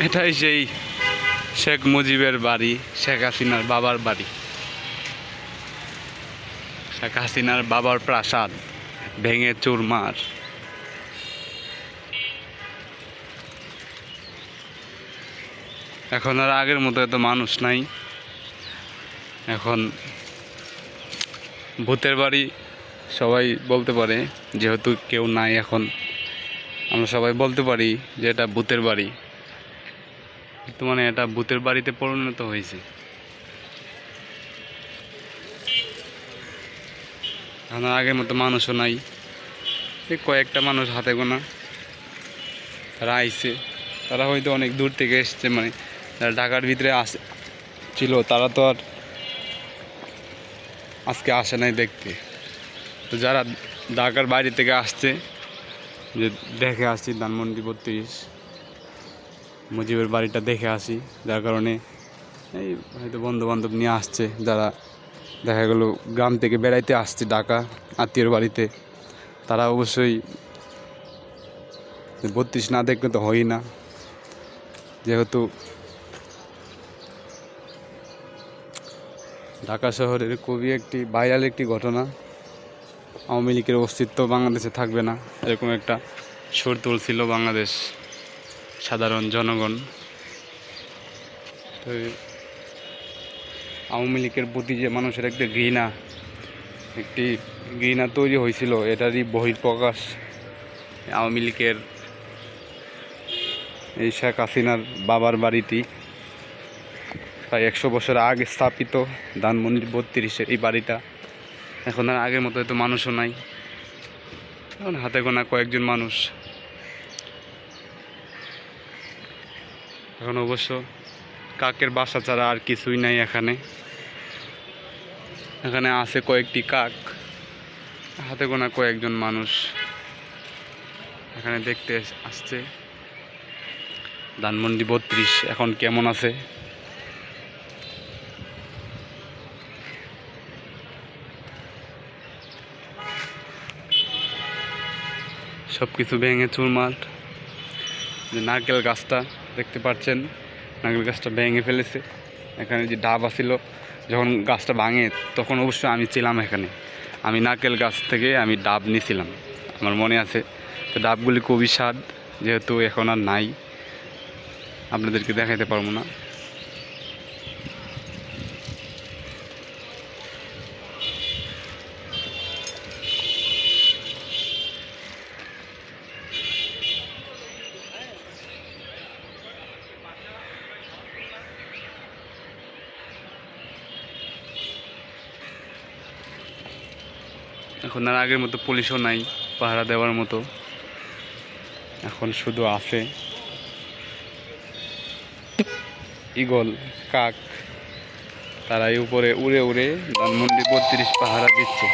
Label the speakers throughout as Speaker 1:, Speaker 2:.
Speaker 1: এটাই সেই শেখ মুজিবের বাড়ি, শেখ হাসিনার বাবার বাড়ি, শেখ হাসিনার বাবার প্রাসাদ ভেঙে চুরমার। এখন আর আগের মতো এত মানুষ নাই। এখন ভূতের বাড়ি সবাই বলতে পারে, যেহেতু কেউ নাই এখন আমরা সবাই বলতে পারি যে এটা ভূতের বাড়ি। বর্তমানে এটা ভূতের বাড়িতে পরিণত হয়েছে। এখন আর আগের মতো মানুষও নাই, এই কয়েকটা মানুষ হাতে গোনা তারা আইছে। তারা হয়তো অনেক দূর থেকে এসছে, মানে যারা ঢাকার ভিতরে ছিল তারা তো আর আজকে আসে নাই দেখতে। তো যারা ঢাকার বাইরে থেকে আসছে, যে দেখে আসছি ধানমন্ডি 32 মুজিবের বাড়িটা দেখে আসি, যার কারণে এই হয়তো বন্ধু বান্ধব নিয়ে আসছে, যারা দেখা গেল গ্রাম থেকে বেড়াইতে আসছে ঢাকা আত্মীয়র বাড়িতে, তারা অবশ্যই 32 না দেখলে তো হয়ই না। যেহেতু ঢাকা শহরের খুবই একটি ভাইরাল একটি ঘটনা, আওয়ামী লীগের অস্তিত্ব বাংলাদেশে থাকবে না, এরকম একটা সুর তুলছিল বাংলাদেশ সাধারণ জনগণ। তো আওয়ামী লীগের প্রতি যে মানুষের একটি ঘৃণা তৈরি হয়েছিল, এটারই বহিঃপ্রকাশ আওয়ামী লীগের এই শেখ হাসিনার বাবার বাড়িটি। প্রায় 100 বছর আগে স্থাপিত ধানমন্ডি 32-এর এই বাড়িটা। এখন আর আগের মতো এত মানুষও নাই, এখন হাতে গোনা কয়েকজন মানুষ। এখন অবশ্য কাকের বাসা ছাড়া আর কিছুই নাই এখানে। এখানে আছে কয়েকটি কাক, হাতে গোনা কয়েকজন মানুষ এখানে দেখতে আসছে ধানমন্ডি 32 এখন কেমন আছে। সব কিছু ভেঙে চুরমার। যে নারকেল গাছটা দেখতে পাচ্ছেন, নারকেল গাছটা ভেঙে ফেলেছে। এখানে যে ডাব আছিল, যখন গাছটা ভাঙে তখন অবশ্যই আমি ছিলাম এখানে। আমি নারকেল গাছ থেকে আমি ডাব নিয়েছিলাম, আমার মনে আছে। তো ডাবগুলি খুবই স্বাদ, যেহেতু এখন আর নাই আপনাদেরকে দেখাইতে পারবো না। এখন আর আগের মতো পুলিশও নাই পাহারা দেওয়ার মতো। এখন শুধু আছে ঈগল, কাক, তারাই উপরে উড়ে উড়ে ধানমন্ডি 32 পাহারা দিচ্ছে।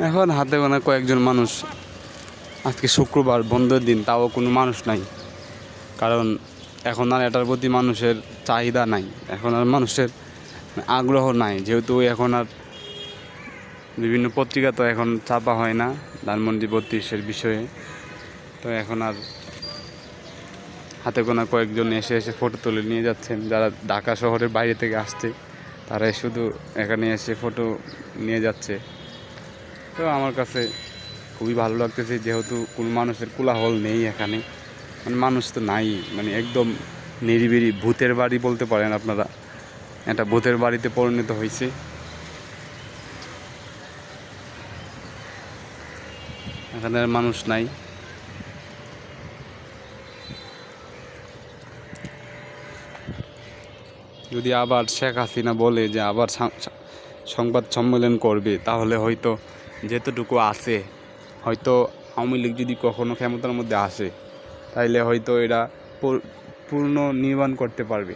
Speaker 1: এখন হাতে গোনা কয়েকজন মানুষ। আজকে শুক্রবার, বন্ধের দিন, তাও কোনো মানুষ নাই। কারণ এখন আর এটার প্রতি মানুষের চাহিদা নাই, এখন আর মানুষের আগ্রহ নাই। যেহেতু এখন আর বিভিন্ন পত্রিকা তো এখন ছাপা হয় না ধানমন্ডি 32-এর বিষয়ে। তো এখন আর হাতে গোনা কয়েকজন এসে ফটো তুলে নিয়ে যাচ্ছেন। যারা ঢাকা শহরের বাইরে থেকে আসছে তারাই শুধু এখানে এসে ফটো নিয়ে যাচ্ছে। তো আমার কাছে খুবই ভালো লাগতেছে, যেহেতু কোনো মানুষের কোলাহল নেই এখানে, মানে মানুষ তো নাই, মানে একদম নিরিবিলি ভূতের বাড়ি বলতে পারেন আপনারা। এটা ভূতের বাড়িতে পরিণত হয়েছে। এখানে আর মানুষ নাই। যদি আবার শেখ হাসিনা বলে যে আবার সংবাদ সম্মেলন করবে, তাহলে হয়তো যেতটুকু আছে হয়তো আওয়ামী লীগ যদি কখনো ক্ষমতার মধ্যে আসে তাইলে হয়তো এরা পূর্ণ নির্মাণ করতে পারবে।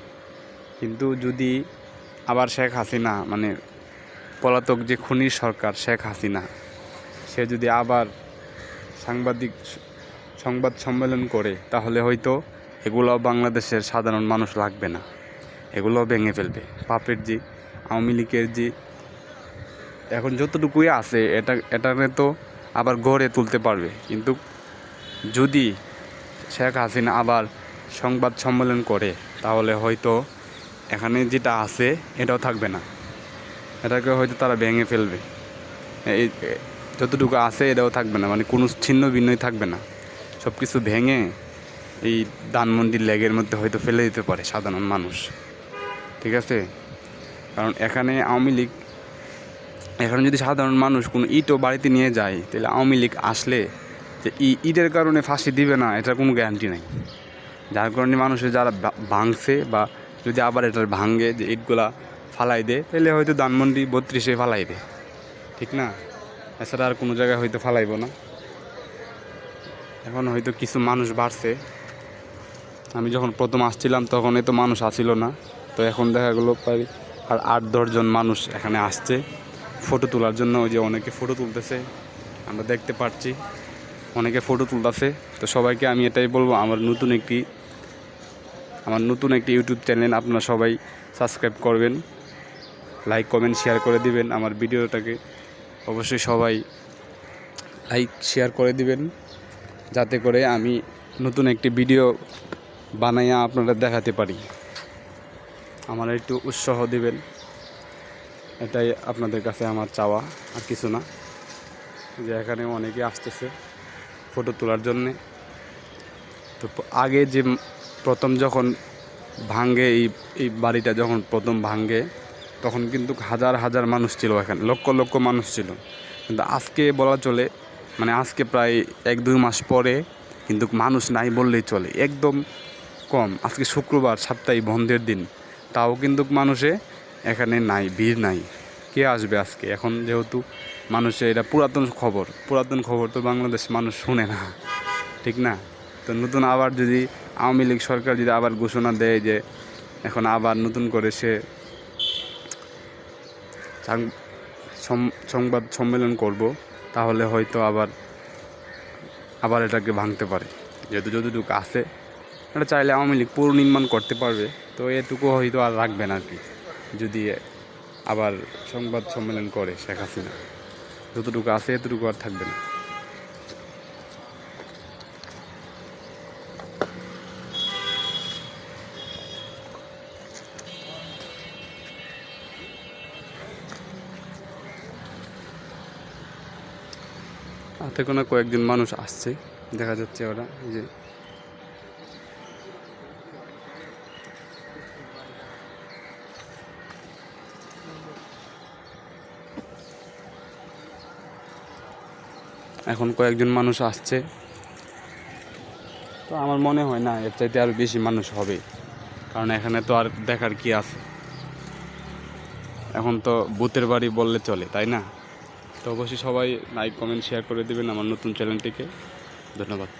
Speaker 1: কিন্তু যদি আবার শেখ হাসিনা মানে পলাতক যে খুনির সরকার শেখ হাসিনা, সে যদি আবার সংবাদ সম্মেলন করে তাহলে হয়তো এগুলো বাংলাদেশের সাধারণ মানুষ লাগবে না, এগুলো ভেঙে ফেলবে। পাপের যে আওয়ামী লীগের যে এখন যতটুকুই আছে এটাকে তো আবার গড়ে তুলতে পারবে। কিন্তু যদি শেখ হাসিনা আবার সংবাদ সম্মেলন করে তাহলে হয়তো এখানে যেটা আছে এটাও থাকবে না, এটাকে হয়তো তারা ভেঙে ফেলবে। এই যতটুকু আছে এটাও থাকবে না, মানে কোনো ছিন্ন ভিন্নই থাকবে না, সব কিছু ভেঙে এই ধানমন্ডির লেগের মধ্যে হয়তো ফেলে দিতে পারে সাধারণ মানুষ। ঠিক আছে, কারণ এখানে আওয়ামী লীগ এখানে যদি সাধারণ মানুষ কোনো ইটও বাড়িতে নিয়ে যায় তাহলে আওয়ামী লীগ আসলে যে ইটের কারণে ফাঁসি দিবে না এটার কোনো গ্যারান্টি নেই। যার কারণে মানুষের যারা ভাঙছে বা যদি আবার এটার ভাঙে যে ইটগুলা ফালাই দেয় তাহলে হয়তো ধানমন্ডি 32-এ ফালাইবে, ঠিক না? এছাড়া আর কোনো জায়গায় হয়তো ফালাইব না। এখন হয়তো কিছু মানুষ বাড়ছে, আমি যখন প্রথম আসছিলাম তখন এত মানুষ আসছিল না, তো এখন দেখা গেলো প্রায় আর 8-10 জন মানুষ এখানে আসছে ফটো তোলার জন্য। ওই যে অনেকে ফটো তুলতেছে, আমরা দেখতে পাচ্ছি অনেকে ফটো তুলতেছে। তো সবাইকে আমি এটাই বলবো, আমার নতুন একটি ইউটিউব চ্যানেল, আপনারা সবাই সাবস্ক্রাইব করবেন, লাইক কমেন্ট শেয়ার করে দিবেন। আমার ভিডিওটাকে অবশ্যই সবাই লাইক শেয়ার করে দিবেন, যাতে করে আমি নতুন একটি ভিডিও বানাইয়া আপনারা দেখাতে পারি। আমার একটু উৎসাহ দিবেন, এটাই আপনাদের কাছে আমার চাওয়া, আর কিছু না। যে এখানে অনেকে আসতেছে ফটো তোলার জন্যে। তো আগে যে প্রথম যখন ভাঙ্গে এই বাড়িটা যখন প্রথম ভাঙ্গে তখন কিন্তু হাজার হাজার মানুষ ছিল, এখানে লক্ষ লক্ষ মানুষ ছিল। কিন্তু আজকে বলা চলে, মানে আজকে প্রায় 1-2 মাস পরে কিন্তু মানুষ নাই বললেই চলে, একদম কম। আজকে শুক্রবার, সাপ্তাহিক বন্ধের দিন, তাও কিন্তু মানুষে এখানে নাই, ভিড় নাই। কে আসবে আজকে? এখন যেহেতু মানুষের এটা পুরাতন খবর তো বাংলাদেশ মানুষ শুনে না, ঠিক না? তো নতুন আবার যদি আওয়ামী লীগ সরকার যদি আবার ঘোষণা দেয় যে এখন আবার নতুন করে সে সংবাদ সম্মেলন করব, তাহলে হয়তো আবার এটাকে ভাঙতে পারে। যেহেতু যতটুকু আছে এটা চাইলে আওয়ামী লীগ পুনর্নির্মাণ করতে পারবে, তো এটুকু হয়তো আর রাখবে না আর কি। যদি আবার সংবাদ সম্মেলন করে শেখ হাসিনা, যতটুকু আছে এতটুকু আর থাকবে না। হাতে কোনো কয়েকজন মানুষ আসছে, দেখা যাচ্ছে ওরা যে এখন কয়েকজন মানুষ আসছে। তো আমার মনে হয় না এর চাইতে আরও বেশি মানুষ হবে, কারণ এখানে তো আর দেখার কি আছে, এখন তো ভূতের বাড়ি বললে চলে, তাই না? তো অবশ্যই সবাই লাইক কমেন্ট শেয়ার করে দেবেন আমার নতুন চ্যানেলটিকে। ধন্যবাদ।